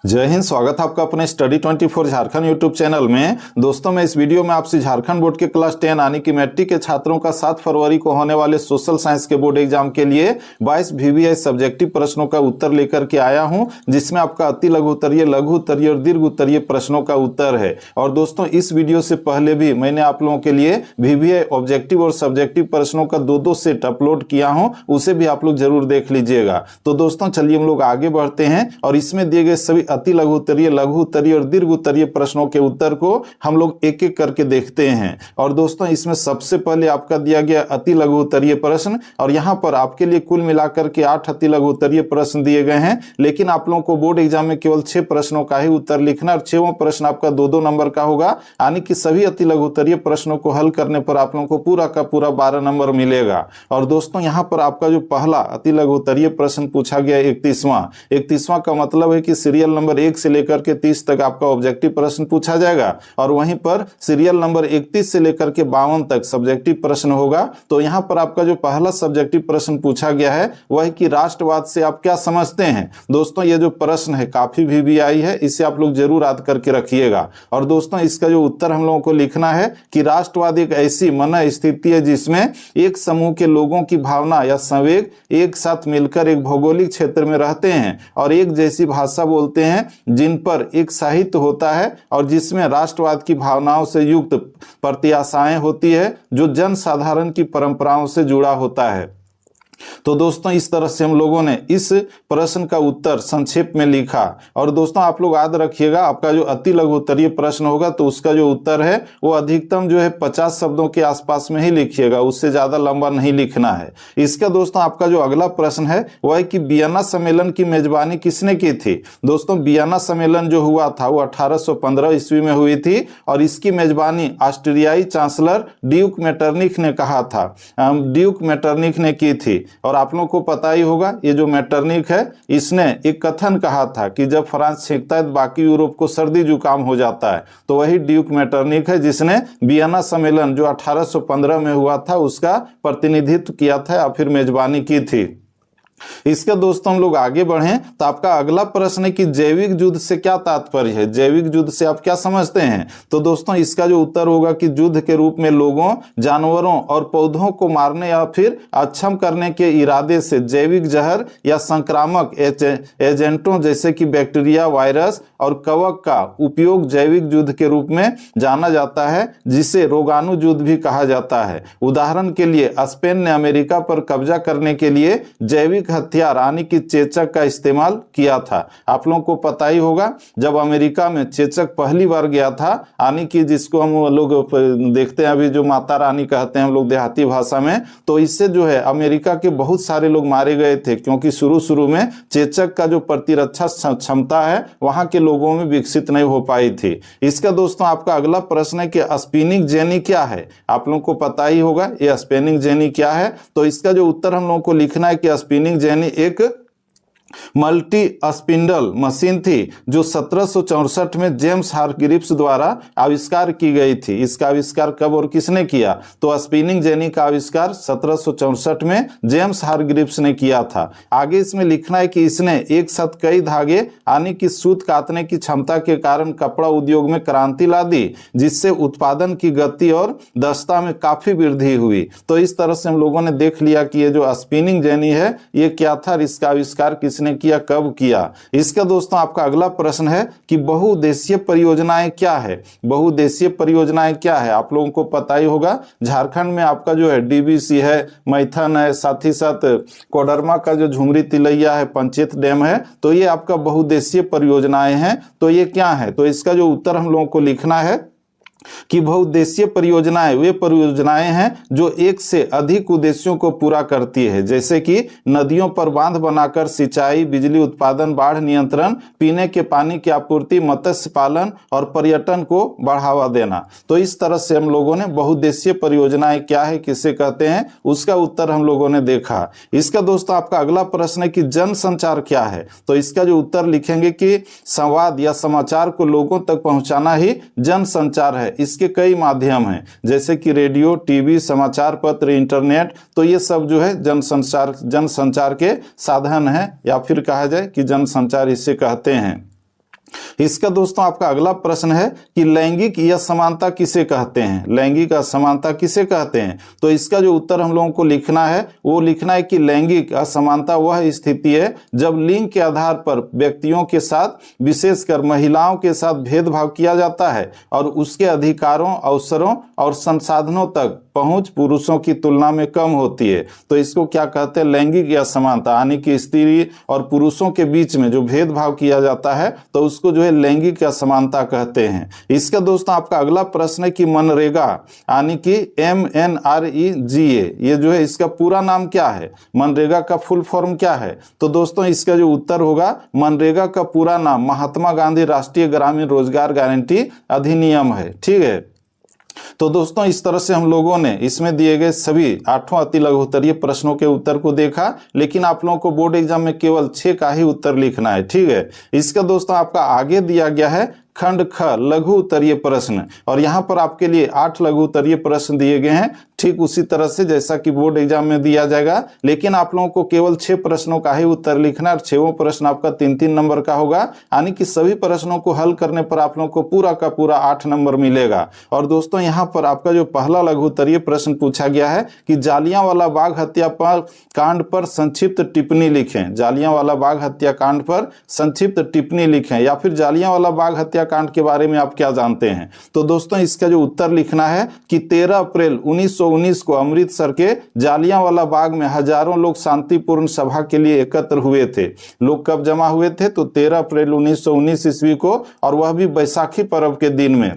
जय हिंद। स्वागत है आपका अपने स्टडी 24 झारखंड यूट्यूब चैनल में। दोस्तों, मैं इस वीडियो में आपसे झारखंड बोर्ड के क्लास 10 यानी कि मैट्रिक के छात्रों का 7 फरवरी को होने वाले सोशल साइंस के बोर्ड एग्जाम के लिए 22 VVI सब्जेक्टिव प्रश्नों का उत्तर लेकर के आया हूं, जिसमें आपका अति लघु उत्तरीय, लघु उत्तरीय और दीर्घ उत्तरीय प्रश्नों का उत्तर है। और दोस्तों, इस वीडियो से पहले भी मैंने आप लोगों के लिए VVI ऑब्जेक्टिव और सब्जेक्टिव प्रश्नों का दो सेट अपलोड किया हूं, उसे भी आप लोग जरूर देख लीजिएगा। तो दोस्तों, चलिए हम लोग आगे बढ़ते हैं और इसमें दिए गए सभी अति लघु उत्तरीय, लघु उत्तरीय और दीर्घ उत्तरीय प्रश्नों के उत्तर को हम लोग एक एक करके देखते हैं। और दोस्तों, इसमें सबसे पहले आपका दिया गया अति लघु उत्तरीय प्रश्न, और यहां पर आपके लिए कुल मिलाकर के 8 अति लघु उत्तरीय प्रश्न दिए गए हैं, लेकिन आप लोगों को बोर्ड एग्जाम में केवल 6 प्रश्नों का ही उत्तर लिखना और 6वां प्रश्न आपका 2-2 नंबर का होगा, यानी कि सभी अति लघु उत्तरीय प्रश्नों को हल करने पर आप लोगों को पूरा का पूरा 12 नंबर मिलेगा। और दोस्तों, यहां पर आपका जो पहला अति लघु उत्तरीय प्रश्न पूछा गया 31वां का मतलब है कि सीरियल नंबर 1 से लेकर के 30 तक आपका ऑब्जेक्टिव प्रश्न पूछा जाएगा, और वहीं पर सीरियल नंबर 31 से लेकर के 52 तक सब्जेक्टिव प्रश्न होगा। तो यहां पर आपका जो पहला सब्जेक्टिव प्रश्न पूछा गया है वह है कि राष्ट्रवाद से आप क्या समझते हैं। दोस्तों, ये जो प्रश्न है काफी VVI है, इसे आप लोग जरूर याद करके रखिएगा। और दोस्तों, इसका जो उत्तर हम लोगों को लिखना है कि राष्ट्रवाद एक ऐसी मन स्थिति है जिसमें एक समूह के लोगों की भावना या संवेग एक साथ मिलकर एक भौगोलिक क्षेत्र में रहते हैं और एक जैसी भाषा बोलते हैं, जिन पर एक साहित्य होता है और जिसमें राष्ट्रवाद की भावनाओं से युक्त प्रत्याशाएं होती है, जो जन साधारण की परंपराओं से जुड़ा होता है। तो दोस्तों, इस तरह से हम लोगों ने इस प्रश्न का उत्तर संक्षेप में लिखा। और दोस्तों, आप लोग याद रखिएगा, आपका जो अति लघु उत्तरीय प्रश्न होगा तो उसका जो उत्तर है वो अधिकतम जो है 50 शब्दों के आसपास में ही लिखिएगा, उससे ज्यादा लंबा नहीं लिखना है। इसका दोस्तों आपका जो अगला प्रश्न है वह है कि वियना सम्मेलन की मेजबानी किसने की थी। दोस्तों, वियना सम्मेलन जो हुआ था वो 1815 ईस्वी में हुई थी और इसकी मेजबानी ऑस्ट्रियाई चांसलर ड्यूक मेटरनिख ने कहा था, ड्यूक मेटरनिख ने की थी। और आप लोगों को पता ही होगा, ये जो मेटरनिख है इसने एक कथन कहा था कि जब फ्रांस छींकता है तो बाकी यूरोप को सर्दी जुकाम हो जाता है। तो वही ड्यूक मेटरनिख है जिसने वियना सम्मेलन जो 1815 में हुआ था उसका प्रतिनिधित्व किया था या फिर मेजबानी की थी। इसका दोस्तों हम लोग आगे बढ़ें तो आपका अगला प्रश्न है कि जैविक युद्ध से क्या तात्पर्य है, जैविक युद्ध से आप क्या समझते हैं। तो दोस्तों, इसका जो उत्तर होगा कि युद्ध के रूप में लोगों, जानवरों और पौधों को मारने या फिर अक्षम करने के इरादे से जैविक जहर या संक्रामक एजेंटों जैसे कि बैक्टीरिया, वायरस और कवक का उपयोग जैविक युद्ध के रूप में जाना जाता है, जिसे रोगाणु युद्ध भी कहा जाता है। उदाहरण के लिए स्पेन ने अमेरिका पर कब्जा करने के लिए जैविक हथियार यानी कि चेचक का इस्तेमाल किया था। आप लोगों को पता ही होगा, जब अमेरिका में चेचक पहली बार गया था, यानी कि जिसको हम लोग देखते हैं अभी जो माता रानी कहते हैं हम लोग देहाती भाषा में, तो इससे जो है अमेरिका के बहुत सारे लोग मारे गए थे, क्योंकि शुरू में चेचक का जो प्रतिरक्षा क्षमता है वहां के लोगों में विकसित नहीं हो पाई थी। इसका दोस्तों आपका अगला प्रश्न है कि स्पिनिंग जेनी क्या है। आप लोगों को पता ही होगा ये स्पिनिंग जेनी क्या है। तो इसका जो उत्तर हम लोगों को लिखना है कि स्पिनिंग जेनी एक मल्टी स्पिंडल मशीन थी जो 1764 में जेम्स हारग्रीव्स द्वारा आविष्कार की गई थी। इसका आविष्कार कब और किसने किया। तो स्पिनिंग जेनी का आविष्कार 1764 में जेम्स हारग्रीव्स ने किया था। आगे इसमें लिखना है कि इसने एक साथ कई धागे यानी कि सूत काटने की क्षमता के कारण कपड़ा उद्योग में क्रांति ला दी, जिससे उत्पादन की गति और दक्षता में काफी वृद्धि हुई। तो इस तरह से हम लोगों ने देख लिया कि ये जो स्पिनिंग जेनी है ये क्या था, इसका आविष्कार किसने किया, कब किया। इसका दोस्तों आपका अगला प्रश्न है कि बहुउद्देशीय परियोजनाएं क्या है। बहुउद्देशीय परियोजनाएं क्या है, आप लोगों को पता ही होगा, झारखंड में आपका जो है DBC है, मैथन है, साथ ही साथ कोडरमा का जो झुमरी तिलैया है, पंचेत डैम है, तो ये आपका बहुउद्देशीय परियोजनाएं हैं। तो ये क्या है, तो इसका जो उत्तर हम लोगों को लिखना है कि बहुउद्देशीय परियोजनाएं वे परियोजनाएं हैं जो एक से अधिक उद्देश्यों को पूरा करती है, जैसे कि नदियों पर बांध बनाकर सिंचाई, बिजली उत्पादन, बाढ़ नियंत्रण, पीने के पानी की आपूर्ति, मत्स्य पालन और पर्यटन को बढ़ावा देना। तो इस तरह से हम लोगों ने बहुउद्देशीय परियोजनाएं क्या है, किसे कहते हैं, उसका उत्तर हम लोगों ने देखा। इसका दोस्तों आपका अगला प्रश्न है कि जनसंचार क्या है। तो इसका जो उत्तर लिखेंगे कि संवाद या समाचार को लोगों तक पहुंचाना ही जनसंचार है। इसके कई माध्यम हैं, जैसे कि रेडियो, टीवी, समाचार पत्र, इंटरनेट। तो ये सब जो है जनसंचार के साधन हैं, या फिर कहा जाए कि जनसंचार इसे कहते हैं। इसका दोस्तों आपका अगला प्रश्न है कि लैंगिक असमानता किसे कहते हैं, लैंगिक असमानता किसे कहते हैं। तो इसका जो उत्तर हम लोगों को लिखना है वो लिखना है कि लैंगिक असमानता वह स्थिति है जब लिंग के आधार पर व्यक्तियों के साथ विशेषकर महिलाओं के साथ भेदभाव किया जाता है और उसके अधिकारों, अवसरों और संसाधनों तक पहुंच पुरुषों की तुलना में कम होती है। तो इसको क्या कहते हैं, लैंगिक असमानता, यानी कि स्त्री और पुरुषों के बीच में जो भेदभाव किया जाता है तो उसको जो है लैंगिक असमानता कहते हैं। इसका दोस्तों आपका अगला प्रश्न है कि मनरेगा यानी कि MNREGA ये जो है इसका पूरा नाम क्या है, मनरेगा का फुल फॉर्म क्या है। तो दोस्तों इसका जो उत्तर होगा, मनरेगा का पूरा नाम महात्मा गांधी राष्ट्रीय ग्रामीण रोजगार गारंटी अधिनियम है। ठीक है, तो दोस्तों इस तरह से हम लोगों ने इसमें दिए गए सभी 8 अति लघु उत्तरीय प्रश्नों के उत्तर को देखा, लेकिन आप लोगों को बोर्ड एग्जाम में केवल 6 का ही उत्तर लिखना है। ठीक है, इसका दोस्तों आपका आगे दिया गया है खंड ख लघु उत्तरीय प्रश्न, और यहाँ पर आपके लिए 8 लघु उत्तरीय प्रश्न दिए गए हैं, ठीक उसी तरह से जैसा कि बोर्ड एग्जाम में दिया जाएगा, लेकिन आप लोगों को केवल 6 प्रश्नों का ही उत्तर लिखना है और 6वां प्रश्न आपका 3-3 नंबर का होगा, यानी कि सभी प्रश्नों को हल करने पर आप लोगों को पूरा का पूरा 8 नंबर मिलेगा। और दोस्तों यहाँ पर आपका जो पहला लघु उत्तरीय प्रश्न पूछा गया है कि जालियांवाला बाग हत्याकांड पर संक्षिप्त टिप्पणी लिखें, जालियांवाला बाग हत्याकांड पर संक्षिप्त टिप्पणी लिखें, या फिर जालियांवाला बाग हत्याकांड के बारे में आप क्या जानते हैं। तो दोस्तों इसका जो उत्तर लिखना है कि 13 अप्रैल 1919 को अमृतसर के जालियांवाला बाग में हजारों लोग शांतिपूर्ण सभा के लिए एकत्र हुए थे। लोग कब जमा हुए थे, तो 13 अप्रैल 1919 ईस्वी को, और वह भी बैसाखी पर्व के दिन में।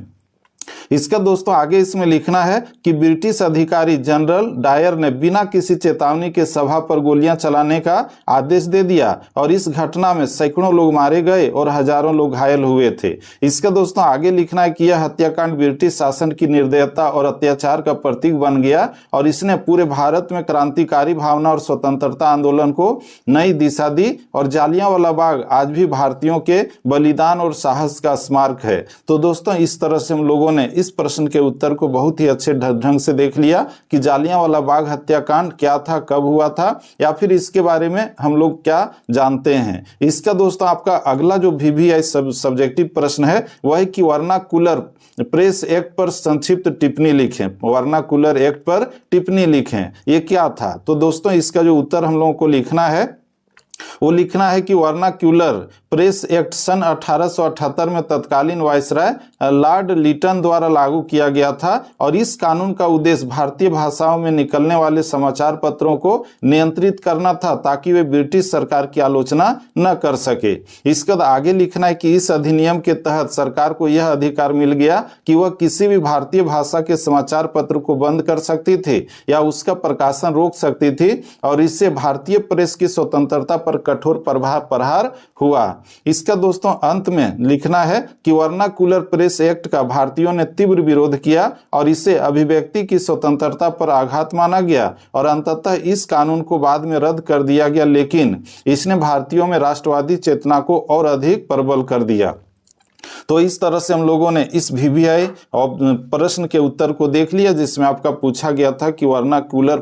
इसका दोस्तों आगे इसमें लिखना है कि ब्रिटिश अधिकारी जनरल डायर ने बिना किसी चेतावनी के सभा पर गोलियां चलाने का आदेश दे दिया और इस घटना में सैकड़ों लोग मारे गए और हजारों लोग घायल हुए थे। इसका दोस्तों आगे लिखना है कि यह हत्याकांड ब्रिटिश शासन की निर्दयता और अत्याचार का प्रतीक बन गया और इसने पूरे भारत में क्रांतिकारी भावना और स्वतंत्रता आंदोलन को नई दिशा दी, और जालियांवाला बाग आज भी भारतीयों के बलिदान और साहस का स्मारक है। तो दोस्तों इस तरह से हम लोगों ने इस प्रश्न के उत्तर को बहुत ही अच्छे ढंग से देख लिया कि जालियांवाला बाग हत्याकांड क्या था, कब हुआ था, या फिर इसके बारे में हम लोग क्या जानते हैं। इसका दोस्तों आपका अगला जो VVI सब्जेक्टिव प्रश्न है वह है कि वर्नाकुलर प्रेस एक्ट पर संक्षिप्त टिप्पणी लिखें, वर्नाकुलर एक्ट पर टिप्पणी लिखें, ये क्या था। तो दोस्तों इसका जो उत्तर हम लोगों को लिखना है वो लिखना है कि वर्नाक्यूलर प्रेस एक्ट सन 1878 में तत्कालीन वायसराय लॉर्ड लिटन द्वारा लागू किया गया था, और इस कानून का उद्देश्य भारतीय भाषाओं में निकलने वाले समाचार पत्रों को नियंत्रित करना था ताकि वे ब्रिटिश सरकार की आलोचना न कर सके। इसके बाद आगे लिखना है कि इस अधिनियम के तहत सरकार को यह अधिकार मिल गया कि वह किसी भी भारतीय भाषा के समाचार पत्र को बंद कर सकती थी या उसका प्रकाशन रोक सकती थी, और इससे भारतीय प्रेस की स्वतंत्रता पर कठोर प्रहार हुआ। इसका दोस्तों अंत में लिखना है कि वर्नाकुलर प्रेस एक्ट का भारतीयों ने तीव्र विरोध किया और इसे अभिव्यक्ति की स्वतंत्रता पर आघात माना गया, और अंततः इस कानून को बाद में रद्द कर दिया गया, लेकिन इसने भारतीयों में राष्ट्रवादी चेतना को और अधिक प्रबल कर दिया। तो इस तरह से हम लोगों ने इस VVI प्रश्न के उत्तर को देख लिया जिसमें आपका पूछा गया था कि वर्नाकुलर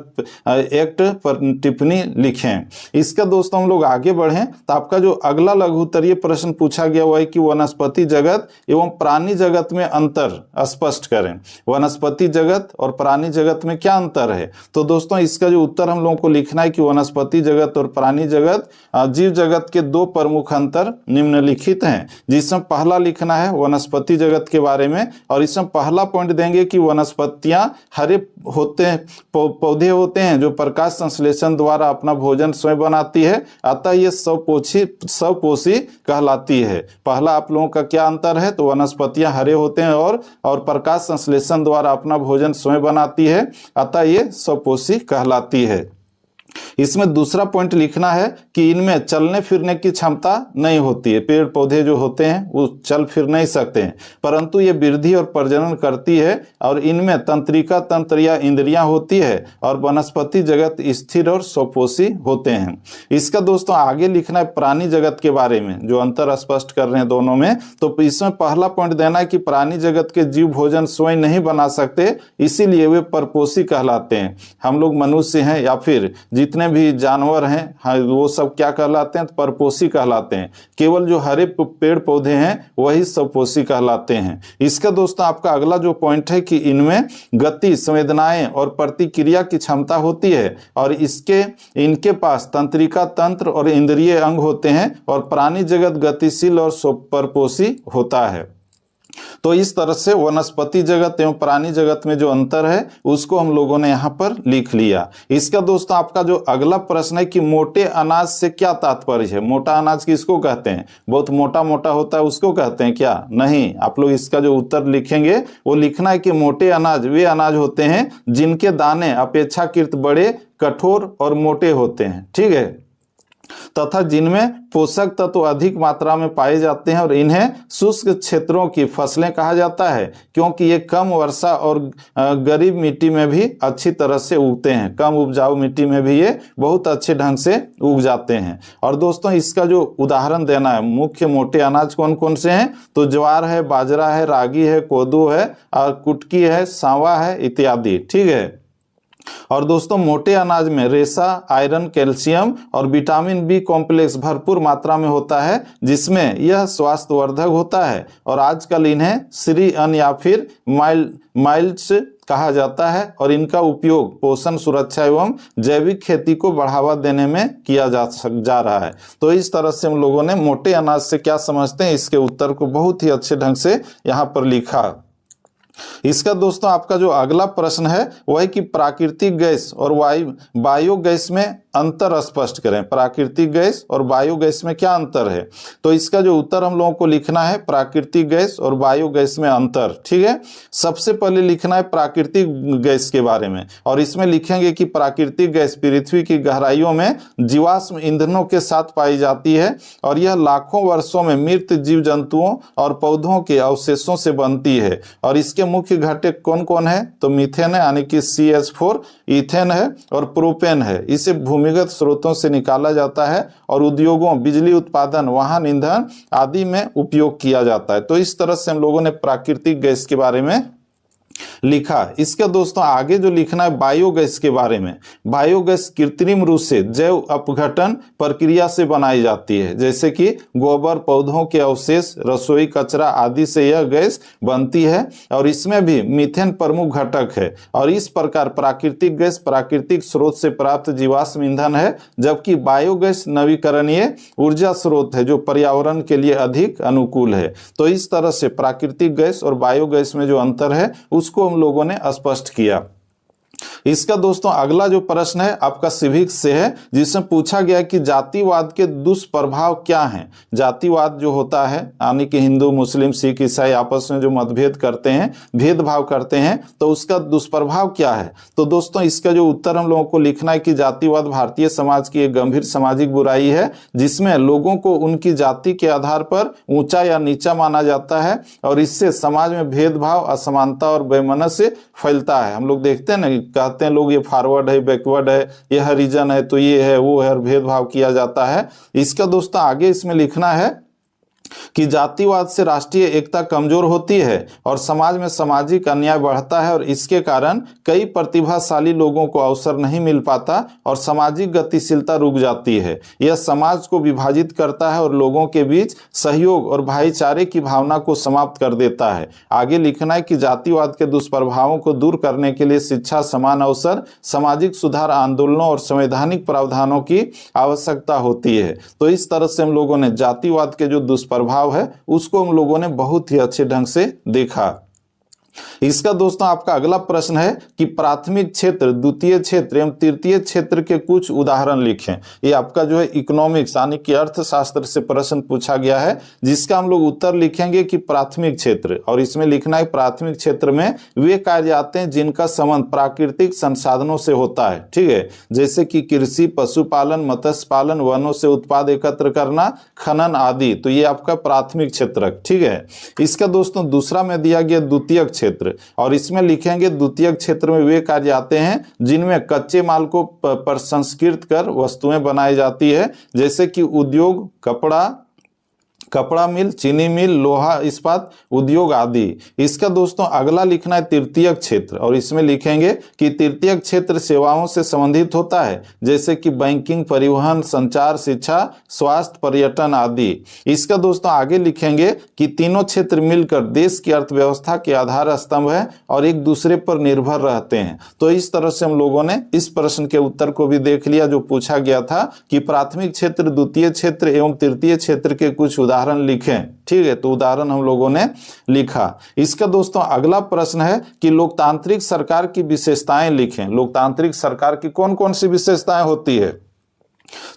एक्ट पर टिप्पणी लिखें। इसका दोस्तों हम लोग आगे बढ़ें तो आपका जो अगला लघु उत्तरीय प्रश्न पूछा गया वह है कि वनस्पति जगत एवं प्राणी जगत में अंतर स्पष्ट करें। वनस्पति जगत और प्राणी जगत में क्या अंतर है। तो दोस्तों इसका जो उत्तर हम लोगों को लिखना है कि वनस्पति जगत और प्राणी जगत, जीव जगत के 2 प्रमुख अंतर निम्नलिखित हैं, जिसमें पहला लिखना है वनस्पति जगत के बारे में, और इसमें पहला पॉइंट देंगे कि वनस्पतियां हरे होते हैं, पौधे होते हैं जो प्रकाश संश्लेषण द्वारा अपना भोजन स्वयं बनाती है, अतः ये स्वपोषी कहलाती है। पहला आप लोगों का क्या अंतर है, तो वनस्पतियां हरे होते हैं और प्रकाश संश्लेषण द्वारा अपना भोजन स्वयं बनाती है, अतः ये स्वपोषी कहलाती है। इसमें दूसरा पॉइंट लिखना है कि इनमें चलने फिरने की क्षमता नहीं होती है। पेड़ पौधे जो होते हैं वो चल फिर नहीं सकते हैं, परंतु ये वृद्धि और प्रजनन करती है, और इनमें तंत्रिका तंत्र या इंद्रियां होती है, और वनस्पति जगत स्थिर और स्वपोषी होते हैं। इसका दोस्तों आगे लिखना है प्राणी जगत के बारे में, जो अंतर स्पष्ट कर रहे हैं दोनों में। तो इसमें पहला पॉइंट देना है कि प्राणी जगत के जीव भोजन स्वयं नहीं बना सकते, इसीलिए वे परपोषी कहलाते हैं। हम लोग मनुष्य हैं या फिर जितने भी जानवर हैं वो सब क्या कहलाते हैं? परपोषी कहलाते हैं। केवल जो हरे पेड़ पौधे हैं वही सपोषी कहलाते हैं। इसका दोस्तों आपका अगला जो पॉइंट है कि इनमें गति, संवेदनाएं और प्रतिक्रिया की क्षमता होती है और इनके पास तंत्रिका तंत्र और इंद्रिय अंग होते हैं और प्राणी जगत गतिशील और परपोषी होता है। तो इस तरह से वनस्पति जगत एवं प्राणी जगत में जो अंतर है उसको हम लोगों ने यहाँ पर लिख लिया। इसका दोस्तों आपका जो अगला प्रश्न है कि मोटे अनाज से क्या तात्पर्य है? मोटा अनाज किसको कहते हैं? बहुत मोटा मोटा होता है उसको कहते हैं क्या? नहीं, आप लोग इसका जो उत्तर लिखेंगे वो लिखना है कि मोटे अनाज वे अनाज होते हैं जिनके दाने अपेक्षाकृत बड़े, कठोर और मोटे होते हैं, ठीक है, तथा जिनमें पोषक तत्व अधिक मात्रा में पाए जाते हैं और इन्हें शुष्क क्षेत्रों की फसलें कहा जाता है क्योंकि ये कम वर्षा और गरीब मिट्टी में भी अच्छी तरह से उगते हैं। कम उपजाऊ मिट्टी में भी ये बहुत अच्छे ढंग से उग जाते हैं। और दोस्तों इसका जो उदाहरण देना है, मुख्य मोटे अनाज कौन कौन से हैं? तो ज्वार है, बाजरा है, रागी है, कोदो है और कुटकी है, सांवा है इत्यादि, ठीक है। और दोस्तों मोटे अनाज में रेशा, आयरन, कैल्शियम और विटामिन बी कॉम्प्लेक्स भरपूर मात्रा में होता है जिसमें यह स्वास्थ्यवर्धक होता है और आजकल इन्हें श्री अन्न या फिर माइल्ड्स कहा जाता है और इनका उपयोग पोषण, सुरक्षा एवं जैविक खेती को बढ़ावा देने में किया जा रहा है। तो इस तरह से हम लोगों ने मोटे अनाज से क्या समझते हैं इसके उत्तर को बहुत ही अच्छे ढंग से यहाँ पर लिखा। इसका दोस्तों आपका जो अगला प्रश्न है वह है कि प्राकृतिक गैस और बायोगैस में अंतर स्पष्ट करें। प्राकृतिक गैस और बायोगैस में क्या अंतर है? तो इसका जो उत्तर हम लोगों को लिखना है प्राकृतिक गैस और बायोगैस में अंतर, ठीक है। सबसे पहले लिखना है प्राकृतिक गैस के बारे में और इसमें लिखेंगे कि प्राकृतिक गैस पृथ्वी की गहराइयों में जीवाश्म ईंधनों के साथ पाई जाती है और यह लाखों वर्षों में मृत जीव जंतुओं और पौधों के अवशेषों से बनती है। और इसके मुख्य घटक कौन कौन है? तो मीथेन है यानी कि CH4, इथेन है और प्रोपेन है। इसे भूमिगत स्रोतों से निकाला जाता है और उद्योगों, बिजली उत्पादन, वाहन ईंधन आदि में उपयोग किया जाता है। तो इस तरह से हम लोगों ने प्राकृतिक गैस के बारे में लिखा। इसका दोस्तों आगे जो लिखना है बायोगैस के बारे में। बायोगैस कृत्रिम रूप से जैव अपघटन प्रक्रिया से बनाई जाती है, जैसे कि गोबर, पौधों के अवशेष, रसोई कचरा आदि से यह गैस बनती है और इसमें भी मीथेन प्रमुख घटक है। और इस प्रकार प्राकृतिक गैस प्राकृतिक स्रोत से प्राप्त जीवाश्म ईंधन है, जबकि बायोगैस नवीकरणीय ऊर्जा स्रोत है जो पर्यावरण के लिए अधिक अनुकूल है। तो इस तरह से प्राकृतिक गैस और बायोगैस में जो अंतर है उसको हम लोगों ने स्पष्ट किया। इसका दोस्तों अगला जो प्रश्न है आपका सिविक्स से है, जिसमें पूछा गया कि जातिवाद के दुष्प्रभाव क्या हैं। जातिवाद जो होता है यानी कि हिंदू, मुस्लिम, सिख, ईसाई आपस में जो मतभेद करते हैं, भेदभाव करते हैं, तो उसका दुष्प्रभाव क्या है? तो दोस्तों इसका जो उत्तर हम लोगों को लिखना है कि जातिवाद भारतीय समाज की एक गंभीर सामाजिक बुराई है जिसमें लोगों को उनकी जाति के आधार पर ऊंचा या नीचा माना जाता है और इससे समाज में भेदभाव, असमानता और वैमनस्य फैलता है। हम लोग देखते हैं ना, कहते हैं लोग ये फॉरवर्ड है, बैकवर्ड है, ये हरिजन है, तो ये है, वो है, और भेदभाव किया जाता है। इसका दोस्तों आगे इसमें लिखना है कि जातिवाद से राष्ट्रीय एकता कमजोर होती है और समाज में सामाजिक अन्याय बढ़ता है और इसके कारण कई प्रतिभाशाली लोगों को अवसर नहीं मिल पाता और सामाजिक गतिशीलता रुक जाती है। यह समाज को विभाजित करता है और लोगों के बीच सहयोग और भाईचारे की भावना को समाप्त कर देता है। आगे लिखना है कि जातिवाद के दुष्प्रभावों को दूर करने के लिए शिक्षा, समान अवसर, सामाजिक सुधार आंदोलनों और संवैधानिक प्रावधानों की आवश्यकता होती है। तो इस तरह से हम लोगों ने जातिवाद के जो दुष्प्रभाव है उसको हम लोगों ने बहुत ही अच्छे ढंग से देखा। इसका दोस्तों आपका अगला प्रश्न है कि प्राथमिक क्षेत्र, द्वितीय क्षेत्र एवं तृतीय क्षेत्र के कुछ उदाहरण लिखें। ये आपका जो है इकोनॉमिक्स यानी कि अर्थशास्त्र से प्रश्न पूछा गया है, जिसका हम लोग उत्तर लिखेंगे कि प्राथमिक क्षेत्र, और इसमें लिखना है प्राथमिक क्षेत्र में वे कार्य आते हैं जिनका संबंध प्राकृतिक संसाधनों से होता है, ठीक है, जैसे कि कृषि, पशुपालन, मत्स्य पालन, वनों से उत्पाद एकत्र करना, खनन आदि। तो ये आपका प्राथमिक क्षेत्र, ठीक है। इसका दोस्तों दूसरा में दिया गया द्वितीयक क्षेत्र, और इसमें लिखेंगे द्वितीयक क्षेत्र में वे कार्य आते हैं जिनमें कच्चे माल को प्रसंस्कृत कर वस्तुएं बनाई जाती है, जैसे कि उद्योग, कपड़ा, कपड़ा मिल, चीनी मिल, लोहा इस्पात उद्योग आदि। इसका दोस्तों अगला लिखना है तृतीयक क्षेत्र, और इसमें लिखेंगे कि तृतीयक क्षेत्र सेवाओं से संबंधित होता है, जैसे कि बैंकिंग, परिवहन, संचार, शिक्षा, स्वास्थ्य, पर्यटन आदि। इसका दोस्तों आगे लिखेंगे कि तीनों क्षेत्र मिलकर देश की अर्थव्यवस्था के आधार स्तंभ है और एक दूसरे पर निर्भर रहते हैं। तो इस तरह से हम लोगों ने इस प्रश्न के उत्तर को भी देख लिया जो पूछा गया था कि प्राथमिक क्षेत्र, द्वितीय क्षेत्र एवं तृतीय क्षेत्र के कुछ उदाहरण लिखें। ठीक है, तो उदाहरण हम लोगों ने लिखा। इसका दोस्तों अगला प्रश्न है कि लोकतांत्रिक सरकार की विशेषताएं लिखें। लोकतांत्रिक सरकार की कौन कौन सी विशेषताएं होती है?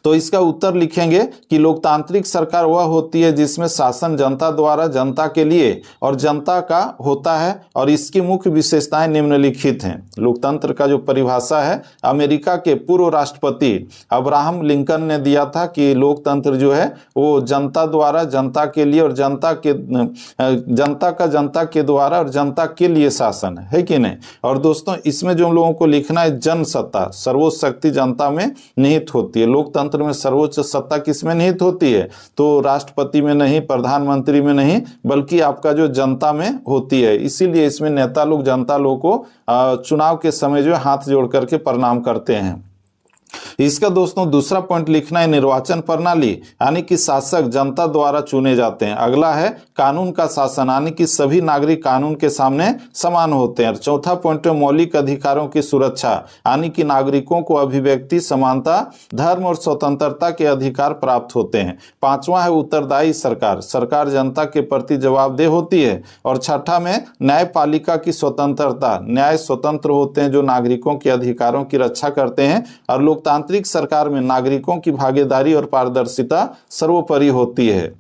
तो इसका उत्तर लिखेंगे कि लोकतांत्रिक सरकार वह होती है जिसमें शासन जनता द्वारा, जनता के लिए और जनता का होता है, और इसकी मुख्य विशेषताएं निम्नलिखित हैं। लोकतंत्र का जो परिभाषा है अमेरिका के पूर्व राष्ट्रपति अब्राहम लिंकन ने दिया था कि लोकतंत्र जो है वो जनता द्वारा, जनता के लिए और जनता का जनता के द्वारा और जनता के लिए शासन है कि नहीं। और दोस्तों इसमें जो हम लोगों को लिखना है जनसत्ता, सर्वोच्च शक्ति जनता में निहित होती है। लोकतंत्र में सर्वोच्च सत्ता किसमें निहित होती है? तो राष्ट्रपति में नहीं, प्रधानमंत्री में नहीं, बल्कि आपका जो जनता में होती है। इसीलिए इसमें नेता लोग जनता लोग को चुनाव के समय जो हाथ जोड़ करके प्रणाम करते हैं। इसका दोस्तों दूसरा पॉइंट लिखना है निर्वाचन प्रणाली, यानी कि शासक जनता द्वारा चुने जाते हैं। अगला है कानून का शासन, यानी कि सभी नागरिक कानून के सामने समान होते हैं। चौथा पॉइंट है मौलिक अधिकारों की सुरक्षा, यानी कि नागरिकों को अभिव्यक्ति, समानता, धर्म और स्वतंत्रता के अधिकार प्राप्त होते हैं। पांचवा है उत्तरदायी सरकार, सरकार जनता के प्रति जवाबदेह होती है। और छठा में न्यायपालिका की स्वतंत्रता, न्याय स्वतंत्र होते हैं जो नागरिकों के अधिकारों की रक्षा करते हैं। और लोकतांत्रिक सरकार में नागरिकों की भागीदारी और पारदर्शिता सर्वोपरि होती है।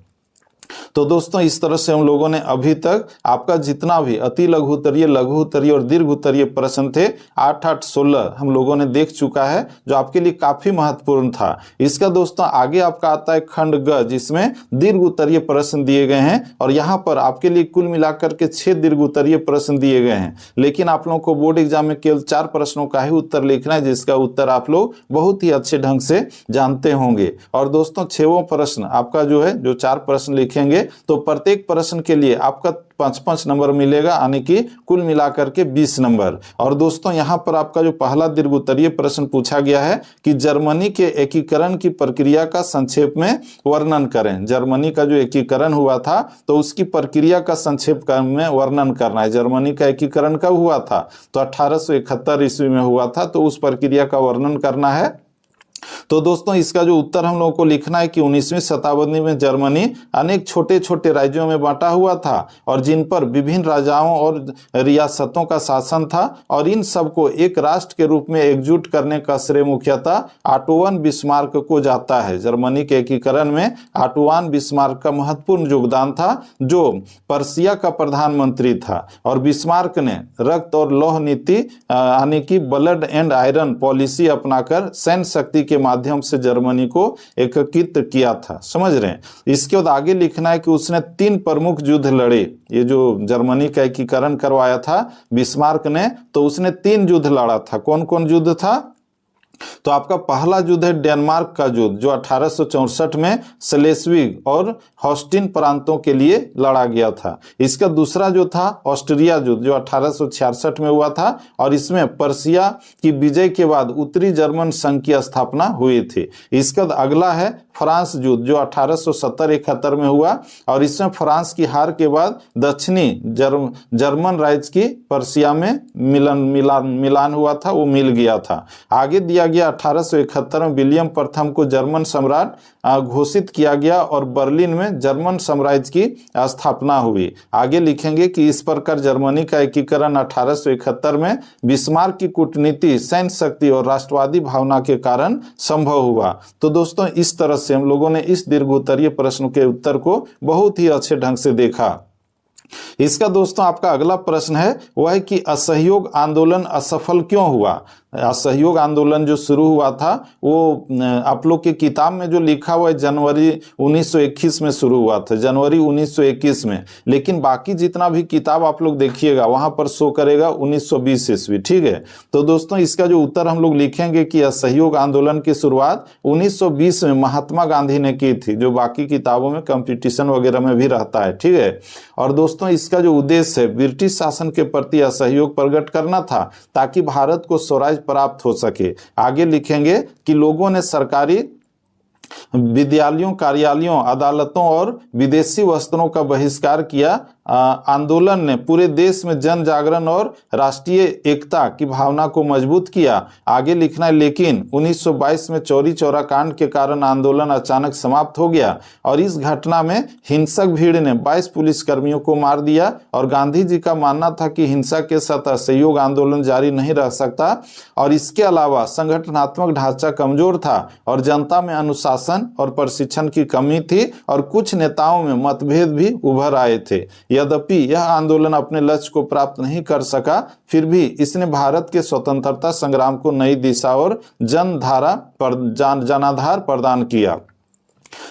तो दोस्तों इस तरह से हम लोगों ने अभी तक आपका जितना भी अति लघु उत्तरीय, लघु उत्तरीय और दीर्घ उत्तरीय प्रश्न थे 8, 16 हम लोगों ने देख चुका है, जो आपके लिए काफी महत्वपूर्ण था। इसका दोस्तों आगे आपका आता है खंड ग, जिसमें दीर्घ उत्तरीय प्रश्न दिए गए हैं, और यहाँ पर आपके लिए कुल मिलाकर के 6 दीर्घ उत्तरीय प्रश्न दिए गए हैं। लेकिन आप लोगों को बोर्ड एग्जाम में केवल 4 प्रश्नों का ही उत्तर लिखना है, जिसका उत्तर आप लोग बहुत ही अच्छे ढंग से जानते होंगे। और दोस्तों 6वां प्रश्न आपका जो है, जो 4 प्रश्न लिखेंगे तो प्रत्येक प्रश्न के लिए आपका 5-5 नंबर मिलेगा, यानी कि कुल मिलाकर के 20 नंबर। और दोस्तों यहाँ पर आपका जो पहला दीर्घ उत्तरीय प्रश्न पूछा गया है कि जर्मनी के एकीकरण की प्रक्रिया का संक्षेप में वर्णन करें। जर्मनी का जो एकीकरण हुआ था तो उसकी प्रक्रिया का संक्षेप में वर्णन करना है। जर्मनी का एकीकरण कब हुआ था? तो 1871 ईस्वी में हुआ था, तो उस प्रक्रिया का वर्णन करना है। तो दोस्तों इसका जो उत्तर हम लोगों को लिखना है कि 19वीं शताब्दी में जर्मनी अनेक छोटे छोटे राज्यों में बांटा हुआ था, और जिन पर विभिन्न राजाओं और रियासतों का शासन था, और इन सबको एक राष्ट्र के रूप में एकजुट करने का श्रेय मुख्यतः ऑटो बिस्मार्क को जाता है। जर्मनी के एकीकरण में ऑटो बिस्मार्क का महत्वपूर्ण योगदान था, जो पर्शिया का प्रधानमंत्री था। और बिस्मार्क ने रक्त और लौह नीति, यानी कि ब्लड एंड आयरन पॉलिसी अपनाकर सैन्य शक्ति के माध्यम से जर्मनी को एकीकृत किया था। समझ रहे हैं? इसके बाद आगे लिखना है कि उसने 3 प्रमुख युद्ध लड़े। ये जो जर्मनी का एकीकरण करवाया था बिस्मार्क ने, तो उसने 3 युद्ध लड़ा था। कौन कौन युद्ध था? तो आपका पहला युद्ध है डेनमार्क का युद्ध, जो 1864 में स्लेस्विग और हॉस्टिन प्रांतों के लिए लड़ा गया था। इसका दूसरा जो था ऑस्ट्रिया युद्ध, जो 1866 में हुआ था, और इसमें पर्शिया की विजय के बाद उत्तरी जर्मन संघ की स्थापना हुई थी। इसका अगला है फ्रांस युद्ध, जो 1870-71 में हुआ, और इसमें फ्रांस की हार के बाद दक्षिणी जर्मन राज्य की पर्शिया में मिलान हुआ था, वो मिल गया था। आगे दिया गया 1871 में विलियम प्रथम को जर्मन सम्राट घोषित किया गया, और बर्लिन में जर्मन साम्राज्य की स्थापना हुई। आगे लिखेंगे कि इस प्रकार जर्मनी का एकीकरण 1871 में बिस्मार्क की कूटनीति, सैन्य शक्ति और राष्ट्रवादी भावना के कारण संभव हुआ। तो दोस्तों इस तरह से हम लोगों ने इस दीर्घ उत्तरीय प्रश्न के उत्तर को बहुत ही अच्छे ढंग से देखा। इसका दोस्तों आपका अगला प्रश्न है वह है कि असहयोग आंदोलन असफल क्यों हुआ? असहयोग आंदोलन जो शुरू हुआ था वो आप लोग की किताब में जो लिखा हुआ है जनवरी 1921 में शुरू हुआ था, जनवरी 1921 में, लेकिन बाकी जितना भी किताब आप लोग देखिएगा वहां पर शो करेगा 1920 ईस्वी। ठीक है, तो दोस्तों इसका जो उत्तर हम लोग लिखेंगे कि असहयोग आंदोलन की शुरुआत 1920 में महात्मा गांधी ने की थी, जो बाकी किताबों में कंपटीशन वगैरह में भी रहता है। ठीक है, और दोस्तों इसका जो उद्देश्य है ब्रिटिश शासन के प्रति असहयोग प्रकट करना था ताकि भारत को स्वराज प्राप्त हो सके। आगे लिखेंगे कि लोगों ने सरकारी विद्यालयों, कार्यालयों, अदालतों और विदेशी वस्त्रों का बहिष्कार किया। आंदोलन ने पूरे देश में जन जागरण और राष्ट्रीय एकता की भावना को मजबूत किया। आगे लिखना है, लेकिन 1922 में चौरी चौरा कांड के कारण आंदोलन अचानक समाप्त हो गया और इस घटना में हिंसक भीड़ ने 22 पुलिसकर्मियों को मार दिया और गांधी जी का मानना था कि हिंसा के साथ असहयोग आंदोलन जारी नहीं रह सकता और इसके अलावा संगठनात्मक ढांचा कमजोर था और जनता में अनुशासन और प्रशिक्षण की कमी थी और कुछ नेताओं में मतभेद भी उभर आए थे। यद्यपि यह आंदोलन अपने लक्ष्य को प्राप्त नहीं कर सका, फिर भी इसने भारत के स्वतंत्रता संग्राम को नई दिशा और जनाधार प्रदान किया।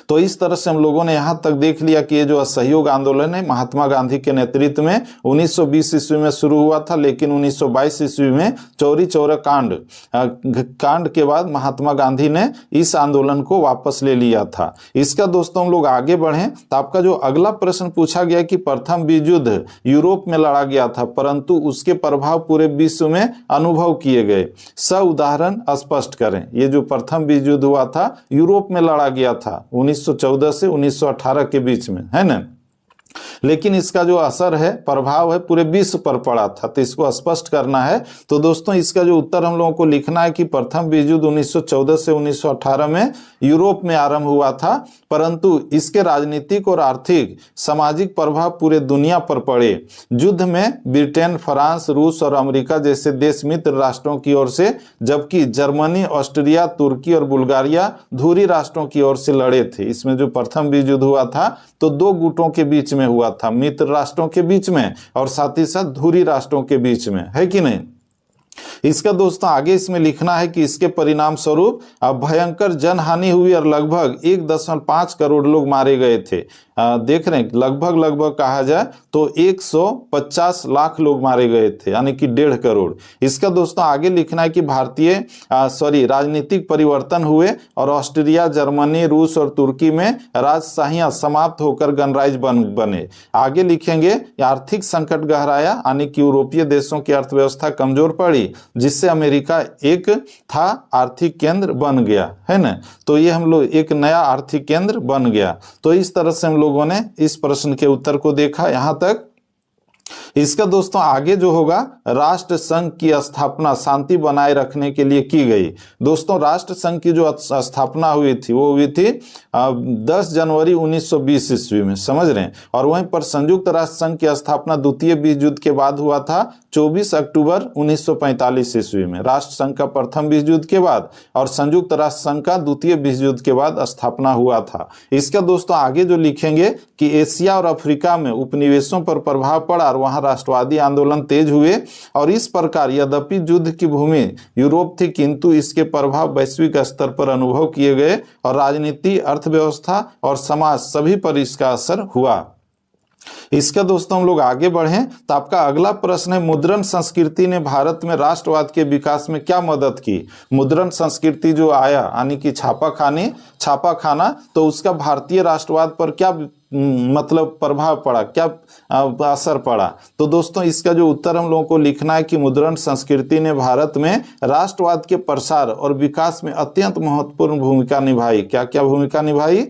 तो इस तरह से हम लोगों ने यहां तक देख लिया कि ये जो असहयोग आंदोलन है महात्मा गांधी के नेतृत्व में 1920 ईस्वी में शुरू हुआ था, लेकिन 1922 ईस्वी में चौरी चौरा कांड के बाद महात्मा गांधी ने इस आंदोलन को वापस ले लिया था। इसका दोस्तों हम लोग आगे बढ़ें तो आपका जो अगला प्रश्न पूछा गया कि प्रथम विश्व युद्ध यूरोप में लड़ा गया था परंतु उसके प्रभाव पूरे विश्व में अनुभव किए गए, उदाहरण स्पष्ट करें। ये जो प्रथम विश्व युद्ध हुआ था यूरोप में लड़ा गया था 1914 से 1918 के बीच में, है ना, लेकिन इसका जो असर है, प्रभाव है, पूरे विश्व पर पड़ा था, तो इसको स्पष्ट करना है। तो दोस्तों इसका जो उत्तर हम लोगों को लिखना है कि प्रथम विश्व युद्ध 1914 से 1918 में यूरोप में आरंभ हुआ था परंतु इसके राजनीतिक और आर्थिक सामाजिक प्रभाव पूरे दुनिया पर पड़े। युद्ध में ब्रिटेन, फ्रांस, रूस और अमेरिका जैसे देश मित्र राष्ट्रों की ओर से, जबकि जर्मनी, ऑस्ट्रिया, तुर्की और बुल्गारिया धुरी राष्ट्रों की ओर से लड़े थे। इसमें जो प्रथम विश्व युद्ध हुआ था तो दो गुटों के बीच में हुआ था, मित्र राष्ट्रों के बीच में और साथ ही साथ धुरी राष्ट्रों के बीच में, है कि नहीं। इसका दोस्तों आगे इसमें लिखना है कि इसके परिणाम स्वरूप भयंकर जनहानि हुई और लगभग 1.5 करोड़ लोग मारे गए थे। देख रहे हैं, लगभग कहा जाए तो 150 लाख लोग मारे गए थे, यानी कि 1.5 करोड़। इसका दोस्तों आगे लिखना है कि राजनीतिक परिवर्तन हुए और ऑस्ट्रिया, जर्मनी, रूस और तुर्की में राजशाहियां समाप्त होकर गणराज्य बने। आगे लिखेंगे आर्थिक संकट गहराया, यानी कि यूरोपीय देशों की अर्थव्यवस्था कमजोर पड़ी जिससे अमेरिका एक था आर्थिक केंद्र बन गया, है ना। तो ये हम लोग एक नया आर्थिक केंद्र बन गया। तो इस तरह से हम लोगों ने इस प्रश्न के उत्तर को देखा यहां तक। इसका दोस्तों आगे जो होगा, राष्ट्र संघ की स्थापना शांति बनाए रखने के लिए की गई। दोस्तों राष्ट्र संघ की जो स्थापना हुई थी वो हुई थी 10 जनवरी 1920 ईस्वी में, समझ रहे हैं। और वहीं पर संयुक्त राष्ट्र संघ की स्थापना द्वितीय विश्व युद्ध के बाद हुआ था 24 अक्टूबर 1945 ईस्वी में। राष्ट्र संघ का प्रथम विश्व युद्ध के बाद और संयुक्त राष्ट्र संघ का द्वितीय विश्व युद्ध के बाद स्थापना हुआ था। इसका दोस्तों आगे जो लिखेंगे कि एशिया और अफ्रीका में उपनिवेशों पर प्रभाव पड़ा और वहां राष्ट्रवादी आंदोलन तेज हुए और इस प्रकार यद्यपि युद्ध की भूमि यूरोप थी किंतु इसके प्रभाव वैश्विक स्तर पर अनुभव किए गए और राजनीति, अर्थव्यवस्था और समाज सभी पर इसका असर हुआ। इसका दोस्तों हम लोग आगे बढ़ें तो आपका अगला प्रश्न है, मुद्रण संस्कृति ने भारत में राष्ट्रवाद के विकास में क्या मदद की। मुद्रण संस्कृति जो आया, यानी कि छापा खाना, तो उसका भारतीय राष्ट्रवाद पर क्या मतलब प्रभाव पड़ा, क्या असर पड़ा। तो दोस्तों इसका जो उत्तर हम लोगों को लिखना है कि मुद्रण संस्कृति ने भारत में राष्ट्रवाद के प्रसार और विकास में अत्यंत महत्वपूर्ण भूमिका निभाई। क्या क्या भूमिका निभाई।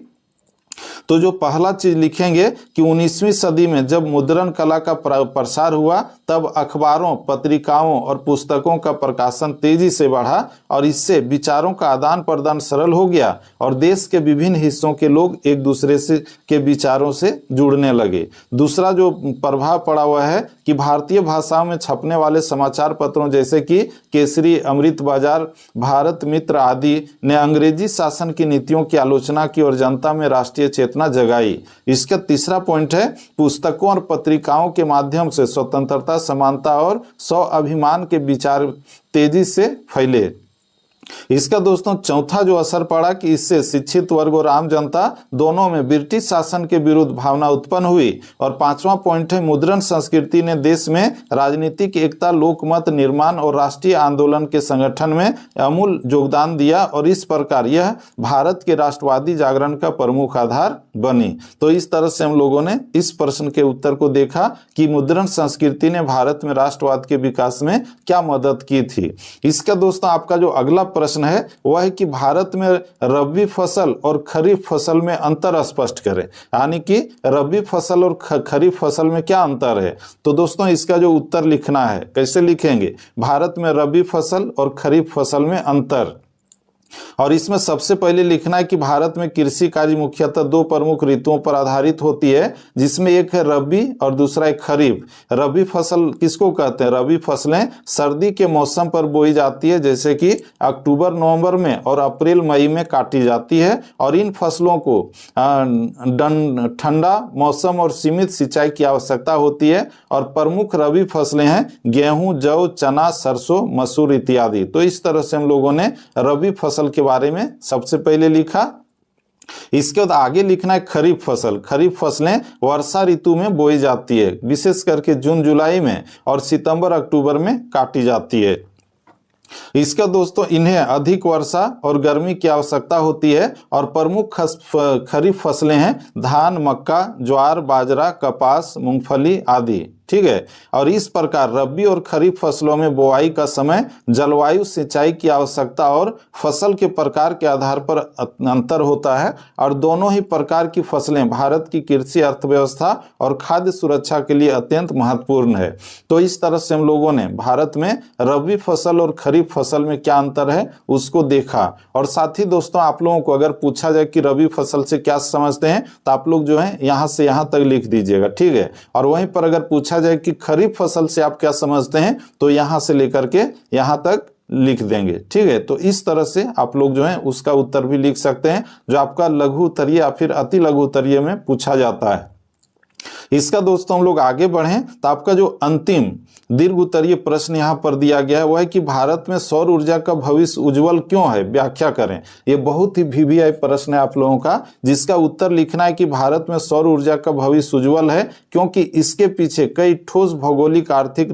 तो जो पहला चीज लिखेंगे कि 19वीं सदी में जब मुद्रण कला का प्रसार हुआ तब अखबारों, पत्रिकाओं और पुस्तकों का प्रकाशन तेजी से बढ़ा और इससे विचारों का आदान प्रदान सरल हो गया और देश के विभिन्न हिस्सों के लोग एक दूसरे से के विचारों से जुड़ने लगे। दूसरा जो प्रभाव पड़ा हुआ है कि भारतीय भाषाओं में छपने वाले समाचार पत्रों जैसे कि केसरी, अमृत बाजार, भारत मित्र आदि ने अंग्रेजी शासन की नीतियों की आलोचना की और जनता में राष्ट्रीय चेतना जगाई। इसका तीसरा पॉइंट है पुस्तकों और पत्रिकाओं के माध्यम से स्वतंत्रता, समानता और स्वाभिमान के विचार तेजी से फैले। इसका दोस्तों चौथा जो असर पड़ा कि इससे शिक्षित वर्ग और आम जनता दोनों में ब्रिटिश शासन के विरुद्ध भावना उत्पन्न हुई। और पांचवा पॉइंट है मुद्रण संस्कृति ने देश में राजनीतिक एकता, लोकमत निर्माण और राष्ट्रीय आंदोलन के संगठन में अमूल योगदान दिया और इस प्रकार यह भारत के राष्ट्रवादी जागरण का प्रमुख आधार बनी। तो इस तरह से हम लोगों ने इस प्रश्न के उत्तर को देखा कि मुद्रण संस्कृति ने भारत में राष्ट्रवाद के विकास में क्या मदद की थी। इसका दोस्तों आपका जो अगला प्रश्न है वह है कि भारत में रबी फसल और खरीफ फसल में अंतर स्पष्ट करें, यानी कि रबी फसल और खरीफ फसल में क्या अंतर है। तो दोस्तों इसका जो उत्तर लिखना है कैसे लिखेंगे, भारत में रबी फसल और खरीफ फसल में अंतर। और इसमें सबसे पहले लिखना है कि भारत में कृषि कार्य मुख्यतः दो प्रमुख ऋतुओं पर आधारित होती है, जिसमें एक है रबी और दूसरा है खरीफ। रबी फसल किसको कहते हैं, रबी फसलें सर्दी के मौसम पर बोई जाती है, जैसे कि अक्टूबर नवंबर में और अप्रैल मई में काटी जाती है। और इन फसलों को ठंडा मौसम और सीमित सिंचाई की आवश्यकता होती है। और प्रमुख रबी फसलें हैं गेहूं, जौ, चना, सरसों, मसूर इत्यादि। तो इस तरह से हम लोगों ने रबी फसल के बारे में सबसे पहले लिखा। इसके बाद आगे लिखना है खरीफ फसल। खरीफ फसलें वर्षा ऋतु में बोई जाती है, विशेष करके जून जुलाई में, और सितंबर अक्टूबर में काटी जाती है। इसका दोस्तों इन्हें अधिक वर्षा और गर्मी की आवश्यकता होती है। और प्रमुख खरीफ फसलें हैं धान, मक्का, ज्वार, बाजरा, कपास, मूंगफली आदि। ठीक है। और इस प्रकार रबी और खरीफ फसलों में बुआई का समय, जलवायु, सिंचाई की आवश्यकता और फसल के प्रकार के आधार पर अंतर होता है। और दोनों ही प्रकार की फसलें भारत की कृषि अर्थव्यवस्था और खाद्य सुरक्षा के लिए अत्यंत महत्वपूर्ण है। तो इस तरह से हम लोगों ने भारत में रबी फसल और खरीफ फसल में क्या अंतर है उसको देखा। और साथ ही दोस्तों आप लोगों को अगर पूछा जाए कि रबी फसल से क्या समझते हैं तो आप लोग जो है यहाँ से यहाँ तक लिख दीजिएगा। ठीक है। और वहीं पर अगर पूछा जाए कि खरीफ फसल से आप क्या समझते हैं तो यहां से लेकर के यहां तक लिख देंगे। ठीक है। तो इस तरह से आप लोग जो है उसका उत्तर भी लिख सकते हैं जो आपका लघु उत्तरीय या फिर अति लघु उत्तरीय में पूछा जाता है। इसका दोस्तों हम लोग आगे बढ़ें तो आपका जो अंतिम दीर्घ उत्तरीय प्रश्न यहाँ पर दिया गया है वह है कि भारत में सौर ऊर्जा का भविष्य उज्जवल क्यों है, व्याख्या करें। ये बहुत ही वीवीआई प्रश्न है आप लोगों का, जिसका उत्तर लिखना है कि भारत में सौर ऊर्जा का भविष्य उज्जवल है क्योंकि इसके पीछे कई ठोस भौगोलिक, आर्थिक,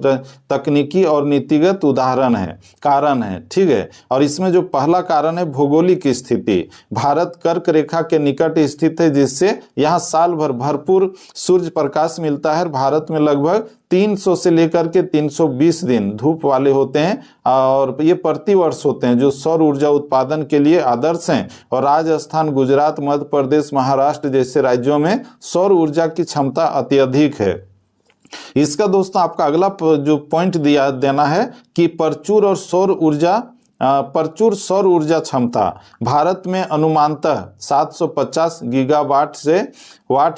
तकनीकी और नीतिगत उदाहरण है, कारण है। ठीक है। और इसमें जो पहला कारण है भौगोलिक स्थिति। भारत कर्क रेखा के निकट स्थित है, जिससे यहाँ साल भर भरपूर सूर्य प्रकाश मिलता है। भारत में लगभग 300 से लेकर के 320 दिन धूप वाले होते हैं और ये प्रतिवर्ष होते हैं, जो सौर ऊर्जा उत्पादन के लिए आदर्श हैं। और राजस्थान, गुजरात, मध्य प्रदेश, महाराष्ट्र जैसे राज्यों में सौर ऊर्जा की क्षमता अत्यधिक है। इसका दोस्तों आपका अगला जो पॉइंट देना है कि प्रचुर सौर ऊर्जा क्षमता। भारत में अनुमानतः 750 गीगावाट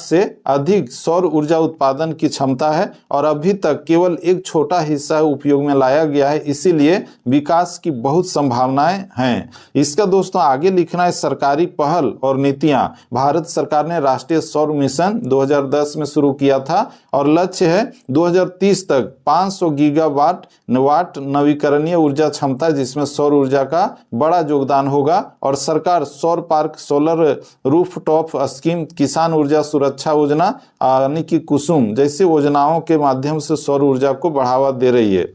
से अधिक सौर ऊर्जा उत्पादन की क्षमता है और अभी तक केवल एक छोटा हिस्सा उपयोग में लाया गया है, इसीलिए विकास की बहुत संभावनाएं हैं। इसका दोस्तों आगे लिखना है सरकारी पहल और नीतियां। भारत सरकार ने राष्ट्रीय सौर मिशन 2010 में शुरू किया था और लक्ष्य है 2030 तक 500 गीगावाट नवीकरणीय ऊर्जा क्षमता, जिसमें सौर ऊर्जा का बड़ा योगदान होगा। और सरकार सौर पार्क, सोलर रूफटॉप स्कीम, किसान ऊर्जा सुरक्षा योजना यानी कि कुसुम जैसी योजनाओं के माध्यम से सौर ऊर्जा को बढ़ावा दे रही है।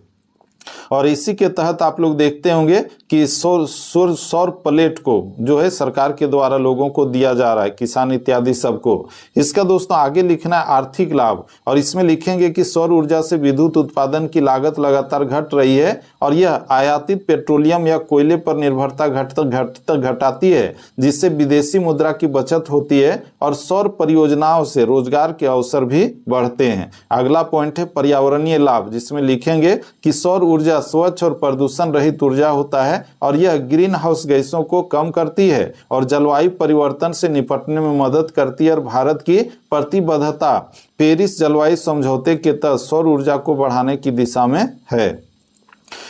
और इसी के तहत आप लोग देखते होंगे कि सौर प्लेट को जो है सरकार के द्वारा लोगों को दिया जा रहा है, किसान इत्यादि सबको। इसका दोस्तों आगे लिखना है आर्थिक लाभ, और इसमें लिखेंगे कि सौर ऊर्जा से विद्युत उत्पादन की लागत लगातार घट रही है और यह आयातित पेट्रोलियम या कोयले पर निर्भरता घटाती है, जिससे विदेशी मुद्रा की बचत होती है और सौर परियोजनाओं से रोजगार के अवसर भी बढ़ते हैं। अगला पॉइंट है पर्यावरणीय लाभ, जिसमें लिखेंगे कि सौर ऊर्जा स्वच्छ और प्रदूषण रहित ऊर्जा होता है और यह ग्रीन हाउस गैसों को कम करती है और जलवायु परिवर्तन से निपटने में मदद करती है। और भारत की प्रतिबद्धता पेरिस जलवायु समझौते के तहत सौर ऊर्जा को बढ़ाने की दिशा में है।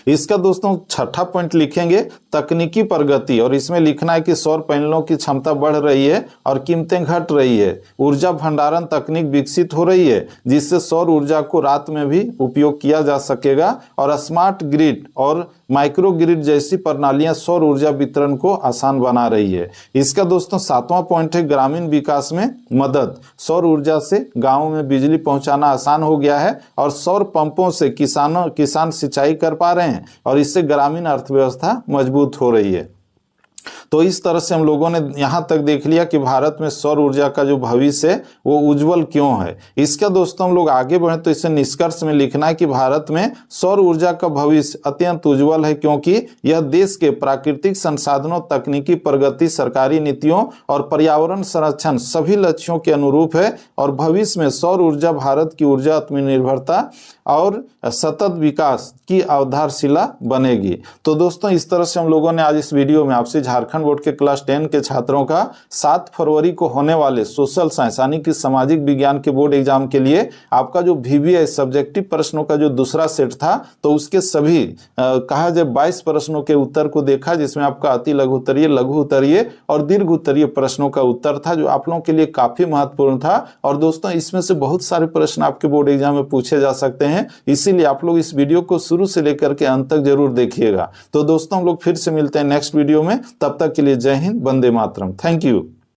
इसका दोस्तों छठा पॉइंट लिखेंगे तकनीकी प्रगति, और इसमें लिखना है कि सौर पैनलों की क्षमता बढ़ रही है और कीमतें घट रही है। ऊर्जा भंडारण तकनीक विकसित हो रही है जिससे सौर ऊर्जा को रात में भी उपयोग किया जा सकेगा, और स्मार्ट ग्रिड और माइक्रो ग्रिड जैसी प्रणालियां सौर ऊर्जा वितरण को आसान बना रही है। इसका दोस्तों 7वां पॉइंट है ग्रामीण विकास में मदद। सौर ऊर्जा से गांवों में बिजली पहुंचाना आसान हो गया है और सौर पंपों से किसान सिंचाई कर पा रहे हैं और इससे ग्रामीण अर्थव्यवस्था मजबूत हो रही है। तो इस तरह से हम लोगों ने यहां तक देख लिया कि भारत में सौर ऊर्जा का जो भविष्य है वो उज्जवल क्यों है। इसका दोस्तों हम लोग आगे बढ़े तो इसे निष्कर्ष में लिखना है कि भारत में सौर ऊर्जा का भविष्य अत्यंत उज्जवल है, क्योंकि यह देश के प्राकृतिक संसाधनों, तकनीकी प्रगति, सरकारी नीतियों और पर्यावरण संरक्षण सभी लक्ष्यों के अनुरूप है, और भविष्य में सौर ऊर्जा भारत की ऊर्जा आत्मनिर्भरता और सतत विकास की आधारशिला बनेगी। तो दोस्तों इस तरह से हम लोगों ने आज इस वीडियो में आपसे झारखंड बोर्ड के क्लास 10 के छात्रों का 7 फरवरी को होने वाले सोशल साइंस यानी कि सामाजिक विज्ञान के बोर्ड एग्जाम के लिए आपका जो VBI सब्जेक्टिव प्रश्नों का जो दूसरा सेट था, तो उसके सभी कहा जाए 22 प्रश्नों के उत्तर को देखा, जिसमें आपका अति लघु उत्तरीय, लघु उत्तरीय और दीर्घ उत्तरीय प्रश्नों का उत्तर था, जो आप लोगों के लिए काफी महत्वपूर्ण था। और दोस्तों इसमें से बहुत सारे प्रश्न आपके बोर्ड एग्जाम में पूछे जा सकते हैं, इसीलिए आप लोग इस वीडियो को शुरू से लेकर के अंत तक जरूर देखिएगा। तो दोस्तों हम लोग फिर से मिलते हैं नेक्स्ट वीडियो में, तब तक के लिए जय हिंद, वंदे मातरम। Thank you.